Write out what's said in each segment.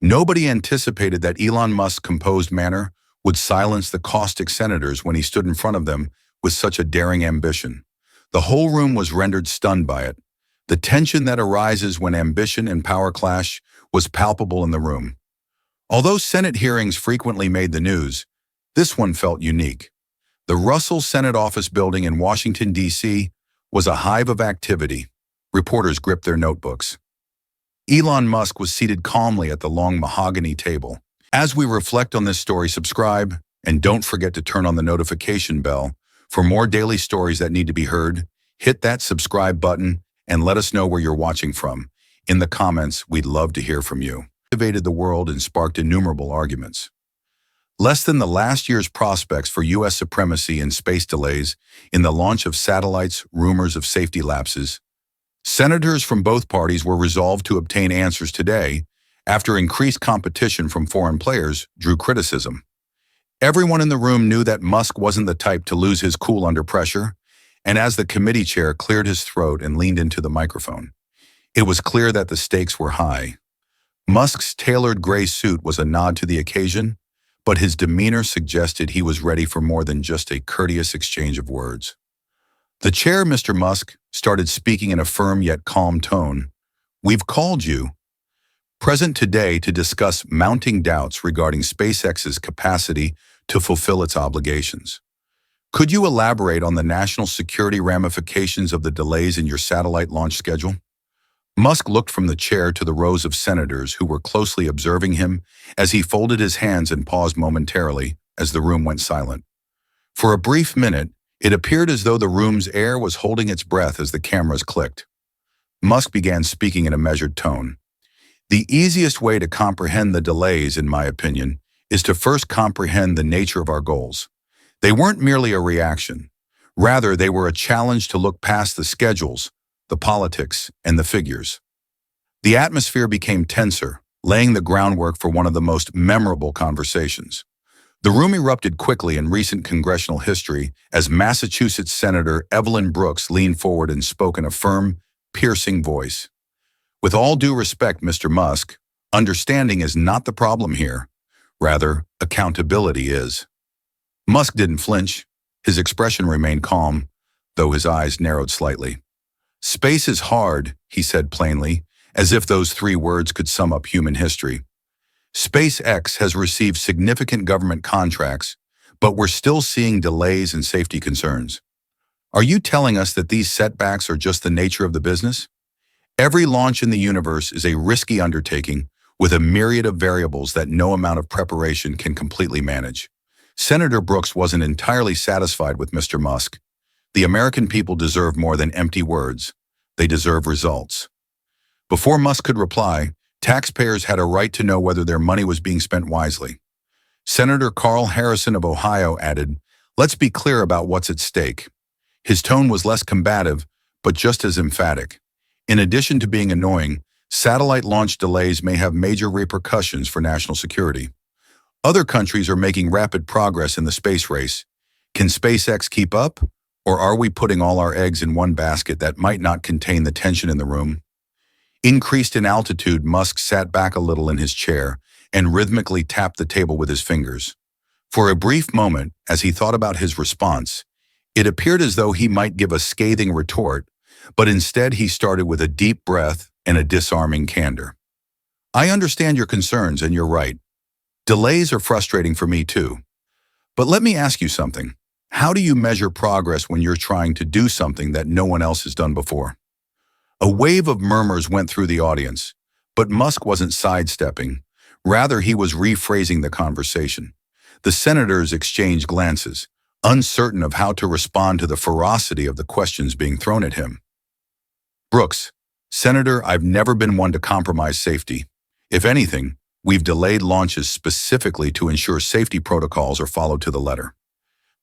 Nobody anticipated that Elon Musk's composed manner would silence the caustic senators when he stood in front of them with such a daring ambition. The whole room was rendered stunned by it. The tension that arises when ambition and power clash was palpable in the room. Although Senate hearings frequently made the news, this one felt unique. The Russell Senate Office Building in Washington, D.C. was a hive of activity. Reporters gripped their notebooks. Elon Musk was seated calmly at the long mahogany table. As we reflect on this story, subscribe and don't forget to turn on the notification bell. For more daily stories that need to be heard, hit that subscribe button and let us know where you're watching from. In the comments, we'd love to hear from you. Activated the world and sparked innumerable arguments. Less than the last year's prospects for U.S. supremacy and space delays in the launch of satellites, rumors of safety lapses, senators from both parties were resolved to obtain answers today after increased competition from foreign players drew criticism. Everyone in the room knew that Musk wasn't the type to lose his cool under pressure, and as the committee chair cleared his throat and leaned into the microphone, it was clear that the stakes were high. Musk's tailored gray suit was a nod to the occasion, but his demeanor suggested he was ready for more than just a courteous exchange of words. The chair, Mr. Musk, started speaking in a firm yet calm tone. "We've called you, present today, to discuss mounting doubts regarding SpaceX's capacity to fulfill its obligations. Could you elaborate on the national security ramifications of the delays in your satellite launch schedule?" Musk looked from the chair to the rows of senators who were closely observing him as he folded his hands and paused momentarily as the room went silent. For a brief minute, it appeared as though the room's air was holding its breath as the cameras clicked. Musk began speaking in a measured tone. "The easiest way to comprehend the delays, in my opinion, is to first comprehend the nature of our goals. They weren't merely a reaction. Rather, they were a challenge to look past the schedules, the politics, and the figures." The atmosphere became tenser, laying the groundwork for one of the most memorable conversations. The room erupted quickly in recent congressional history as Massachusetts Senator Evelyn Brooks leaned forward and spoke in a firm, piercing voice. "With all due respect, Mr. Musk, understanding is not the problem here. Rather, accountability is." Musk didn't flinch. His expression remained calm, though his eyes narrowed slightly. "Space is hard," he said plainly, as if those 3 words could sum up human history. "SpaceX has received significant government contracts, but we're still seeing delays and safety concerns. Are you telling us that these setbacks are just the nature of the business? Every launch in the universe is a risky undertaking with a myriad of variables that no amount of preparation can completely manage." Senator Brooks wasn't entirely satisfied with Mr. Musk. The American people deserve more than empty words. They deserve results. Before Musk could reply, taxpayers had a right to know whether their money was being spent wisely. Senator Carl Harrison of Ohio added, "Let's be clear about what's at stake." His tone was less combative, but just as emphatic. In addition to being annoying, satellite launch delays may have major repercussions for national security. Other countries are making rapid progress in the space race. Can SpaceX keep up? Or are we putting all our eggs in one basket that might not contain the tension in the room? Increased in altitude, Musk sat back a little in his chair and rhythmically tapped the table with his fingers. For a brief moment, as he thought about his response, it appeared as though he might give a scathing retort, but instead he started with a deep breath and a disarming candor. "I understand your concerns, and you're right. Delays are frustrating for me too. But let me ask you something. How do you measure progress when you're trying to do something that no one else has done before?" A wave of murmurs went through the audience, but Musk wasn't sidestepping. Rather, he was rephrasing the conversation. The senators exchanged glances, uncertain of how to respond to the ferocity of the questions being thrown at him. "Brooks, Senator, I've never been one to compromise safety. If anything, we've delayed launches specifically to ensure safety protocols are followed to the letter."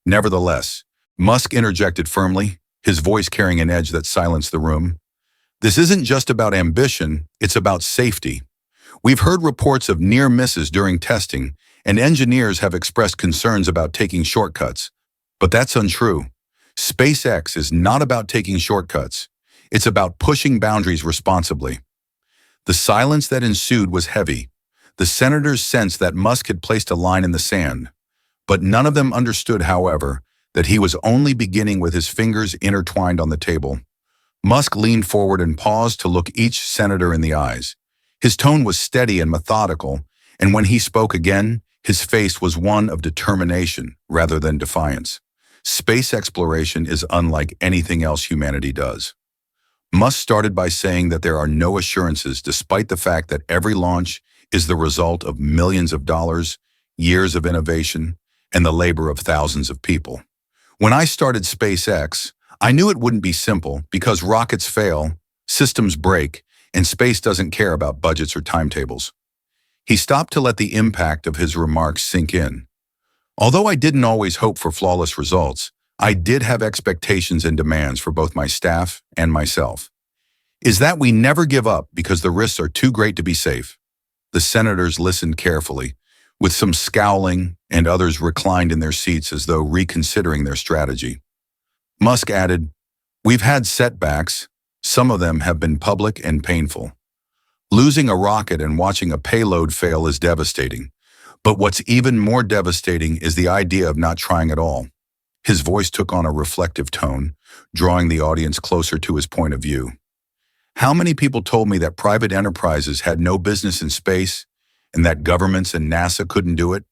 Nevertheless, Musk interjected firmly, his voice carrying an edge that silenced the room. "This isn't just about ambition, it's about safety. We've heard reports of near misses during testing, and engineers have expressed concerns about taking shortcuts. But that's untrue. SpaceX is not about taking shortcuts. It's about pushing boundaries responsibly." The silence that ensued was heavy. The senators sensed that Musk had placed a line in the sand, but none of them understood, however, that he was only beginning with his fingers intertwined on the table. Musk leaned forward and paused to look each senator in the eyes. His tone was steady and methodical, and when he spoke again, his face was one of determination rather than defiance. Space exploration is unlike anything else humanity does. Musk started by saying that there are no assurances despite the fact that every launch is the result of millions of dollars, years of innovation, and the labor of thousands of people. When I started SpaceX, I knew it wouldn't be simple because rockets fail, systems break, and space doesn't care about budgets or timetables. He stopped to let the impact of his remarks sink in. Although I didn't always hope for flawless results, I did have expectations and demands for both my staff and myself. Is that we never give up because the risks are too great to be safe. The senators listened carefully, with some scowling and others reclined in their seats as though reconsidering their strategy. Musk added, "We've had setbacks. Some of them have been public and painful. Losing a rocket and watching a payload fail is devastating. But what's even more devastating is the idea of not trying at all." His voice took on a reflective tone, drawing the audience closer to his point of view. "How many people told me that private enterprises had no business in space and that governments and NASA couldn't do it?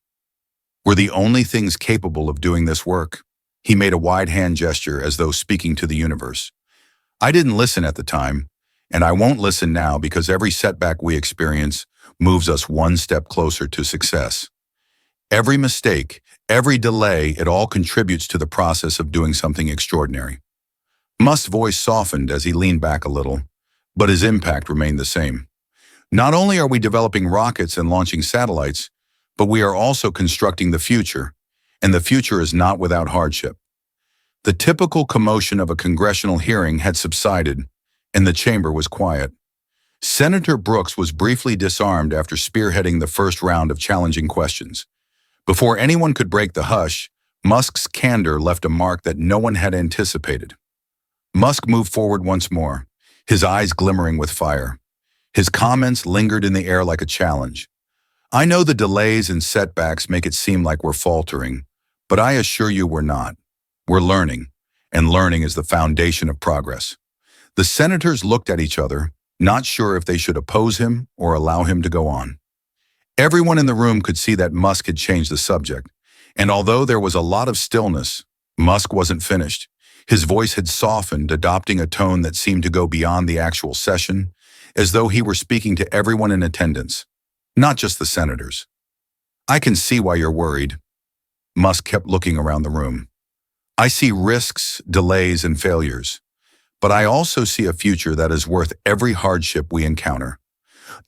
We're the only things capable of doing this work." He made a wide hand gesture as though speaking to the universe. "I didn't listen at the time, and I won't listen now because every setback we experience moves us one step closer to success. Every mistake, every delay, it all contributes to the process of doing something extraordinary." Musk's voice softened as he leaned back a little, but his impact remained the same. "Not only are we developing rockets and launching satellites, but we are also constructing the future, and the future is not without hardship." The typical commotion of a congressional hearing had subsided, and the chamber was quiet. Senator Brooks was briefly disarmed after spearheading the first round of challenging questions. Before anyone could break the hush, Musk's candor left a mark that no one had anticipated. Musk moved forward once more, his eyes glimmering with fire. His comments lingered in the air like a challenge. "I know the delays and setbacks make it seem like we're faltering, but I assure you we're not. We're learning, and learning is the foundation of progress." The senators looked at each other, not sure if they should oppose him or allow him to go on. Everyone in the room could see that Musk had changed the subject, and although there was a lot of stillness, Musk wasn't finished. His voice had softened, adopting a tone that seemed to go beyond the actual session, as though he were speaking to everyone in attendance, not just the senators. "I can see why you're worried." Musk kept looking around the room. "I see risks, delays, and failures. But I also see a future that is worth every hardship we encounter.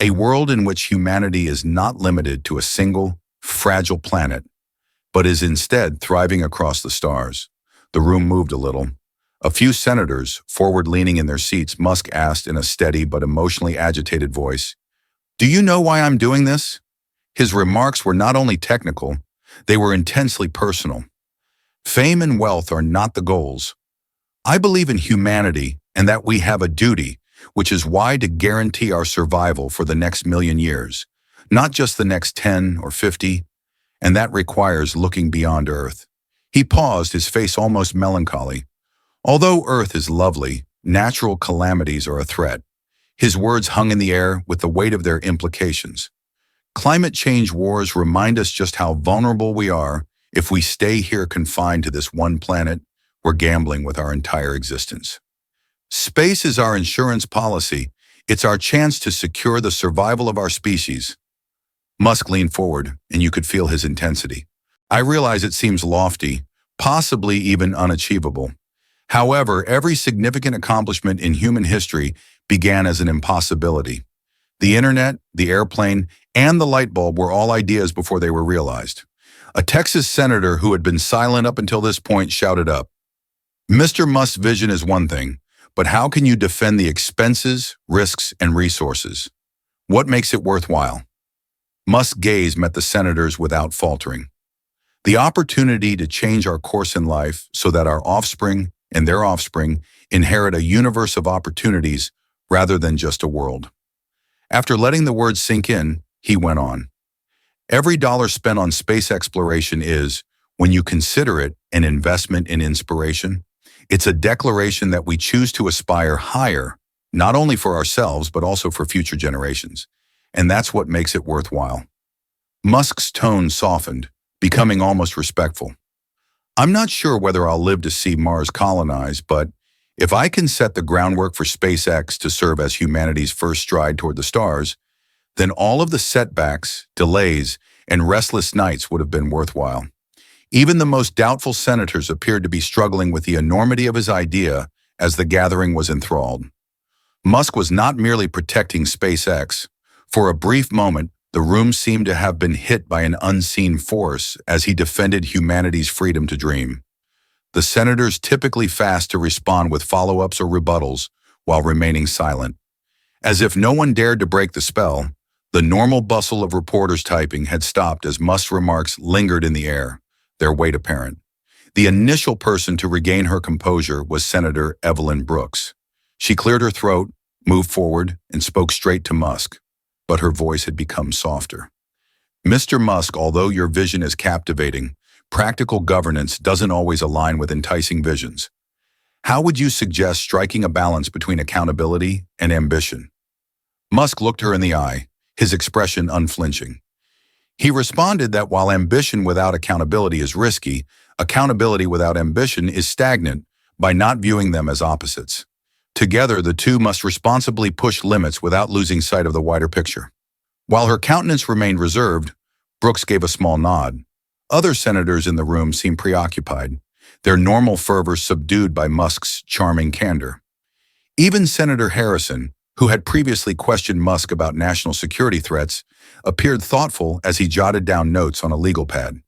A world in which humanity is not limited to a single, fragile planet, but is instead thriving across the stars." The room moved a little. A few senators, forward-leaning in their seats, Musk asked in a steady but emotionally agitated voice, "Do you know why I'm doing this?" His remarks were not only technical, they were intensely personal. "Fame and wealth are not the goals. I believe in humanity and that we have a duty, which is why to guarantee our survival for the next million years, not just the next 10 or 50, and that requires looking beyond Earth." He paused, his face almost melancholy. "Although Earth is lovely, natural calamities are a threat." His words hung in the air with the weight of their implications. Climate change wars remind us just how vulnerable we are. If we stay here confined to this one planet, we're gambling with our entire existence. Space is our insurance policy. It's our chance to secure the survival of our species. Musk leaned forward, and you could feel his intensity. "I realize it seems lofty, possibly even unachievable. However, every significant accomplishment in human history began as an impossibility. The internet, the airplane, and the light bulb were all ideas before they were realized." A Texas senator who had been silent up until this point shouted up, "Mr. Musk's vision is one thing, but how can you defend the expenses, risks, and resources? What makes it worthwhile?" Musk's gaze met the senators without faltering. "The opportunity to change our course in life so that our offspring and their offspring inherit a universe of opportunities rather than just a world." After letting the words sink in, he went on, Every dollar spent on space exploration is, when you consider it, an investment in inspiration. It's a declaration that we choose to aspire higher, not only for ourselves, but also for future generations. And that's what makes it worthwhile. Musk's tone softened, becoming almost respectful. I'm not sure whether I'll live to see Mars colonized, but if I can set the groundwork for SpaceX to serve as humanity's first stride toward the stars, then all of the setbacks, delays, and restless nights would have been worthwhile. Even the most doubtful senators appeared to be struggling with the enormity of his idea as the gathering was enthralled. Musk was not merely protecting SpaceX. For a brief moment, the room seemed to have been hit by an unseen force as he defended humanity's freedom to dream. The senators typically fast to respond with follow-ups or rebuttals while remaining silent. As if no one dared to break the spell, the normal bustle of reporters typing had stopped as Musk's remarks lingered in the air, their weight apparent. The initial person to regain her composure was Senator Evelyn Brooks. She cleared her throat, moved forward, and spoke straight to Musk, but her voice had become softer. Mr. Musk, although your vision is captivating, practical governance doesn't always align with enticing visions. How would you suggest striking a balance between accountability and ambition? Musk looked her in the eye, his expression unflinching. He responded that while ambition without accountability is risky, accountability without ambition is stagnant by not viewing them as opposites. Together, the two must responsibly push limits without losing sight of the wider picture. While her countenance remained reserved, Brooks gave a small nod. Other senators in the room seemed preoccupied, their normal fervor subdued by Musk's charming candor. Even Senator Harrison, who had previously questioned Musk about national security threats, appeared thoughtful as he jotted down notes on a legal pad.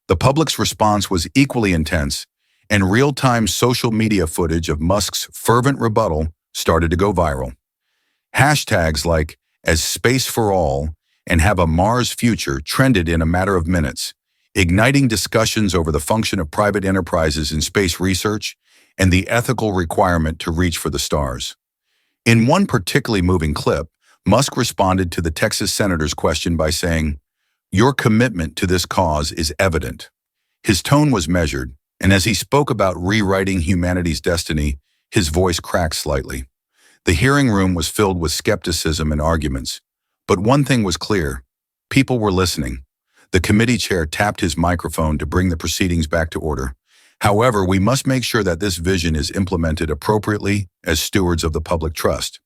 The public's response was equally intense, and real-time social media footage of Musk's fervent rebuttal started to go viral. Hashtags like "as space for all" and "have a Mars future" trended in a matter of minutes, igniting discussions over the function of private enterprises in space research and the ethical requirement to reach for the stars. In one particularly moving clip, Musk responded to the Texas senator's question by saying, "Your commitment to this cause is evident." His tone was measured, and as he spoke about rewriting humanity's destiny, his voice cracked slightly. The hearing room was filled with skepticism and arguments, but one thing was clear: people were listening. The committee chair tapped his microphone to bring the proceedings back to order. "However, we must make sure that this vision is implemented appropriately as stewards of the public trust.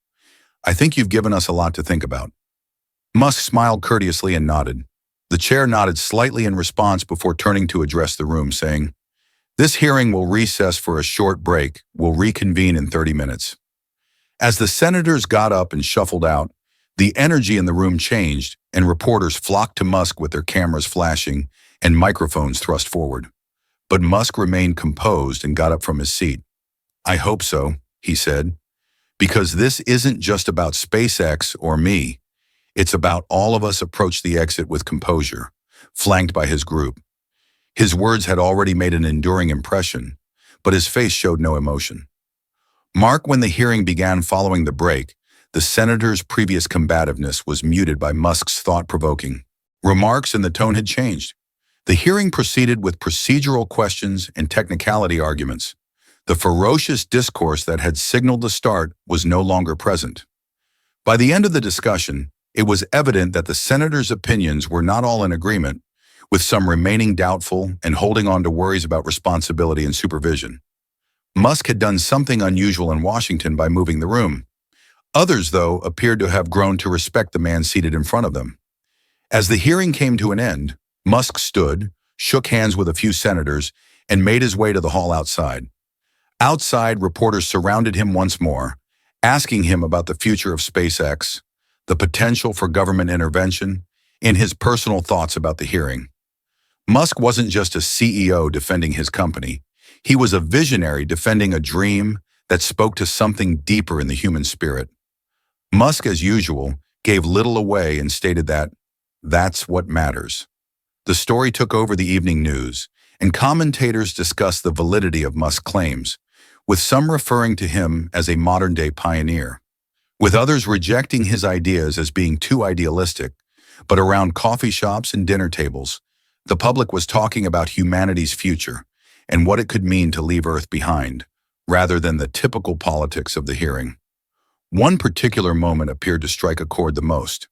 I think you've given us a lot to think about." Musk smiled courteously and nodded. The chair nodded slightly in response before turning to address the room, saying, "This hearing will recess for a short break. We'll reconvene in 30 minutes. As the senators got up and shuffled out, the energy in the room changed, and reporters flocked to Musk with their cameras flashing and microphones thrust forward. But Musk remained composed and got up from his seat. "I hope so," he said, "because this isn't just about SpaceX or me. It's about all of us." Approached the exit with composure, flanked by his group. His words had already made an enduring impression, but his face showed no emotion. Mark, when the hearing began following the break, the senator's previous combativeness was muted by Musk's thought-provoking remarks, and the tone had changed. The hearing proceeded with procedural questions and technicality arguments. The ferocious discourse that had signaled the start was no longer present. By the end of the discussion, it was evident that the senators' opinions were not all in agreement, with some remaining doubtful and holding on to worries about responsibility and supervision. Musk had done something unusual in Washington by moving the room. Others, though, appeared to have grown to respect the man seated in front of them. As the hearing came to an end, Musk stood, shook hands with a few senators, and made his way to the hall outside. Outside, reporters surrounded him once more, asking him about the future of SpaceX, the potential for government intervention, and his personal thoughts about the hearing. Musk wasn't just a CEO defending his company. He was a visionary defending a dream that spoke to something deeper in the human spirit. Musk, as usual, gave little away and stated that that's what matters. The story took over the evening news, and commentators discussed the validity of Musk's claims, with some referring to him as a modern-day pioneer, with others rejecting his ideas as being too idealistic. but around coffee shops and dinner tables, the public was talking about humanity's future and what it could mean to leave Earth behind, rather than the typical politics of the hearing. One particular moment appeared to strike a chord the most.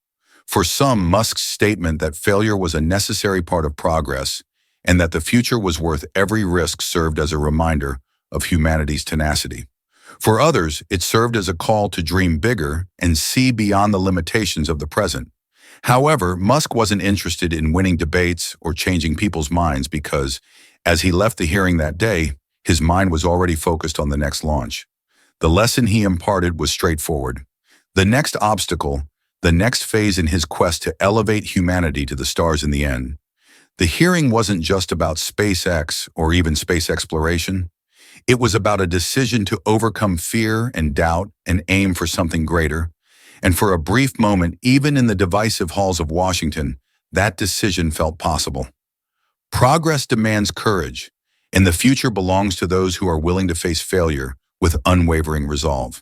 For some, Musk's statement that failure was a necessary part of progress and that the future was worth every risk served as a reminder of humanity's tenacity. For others, it served as a call to dream bigger and see beyond the limitations of the present. However, Musk wasn't interested in winning debates or changing people's minds because, as he left the hearing that day, his mind was already focused on the next launch. The lesson he imparted was straightforward. The next obstacle, the next phase in his quest to elevate humanity to the stars in the end. The hearing wasn't just about SpaceX or even space exploration. It was about a decision to overcome fear and doubt and aim for something greater. And for a brief moment, even in the divisive halls of Washington, that decision felt possible. Progress demands courage, and the future belongs to those who are willing to face failure with unwavering resolve.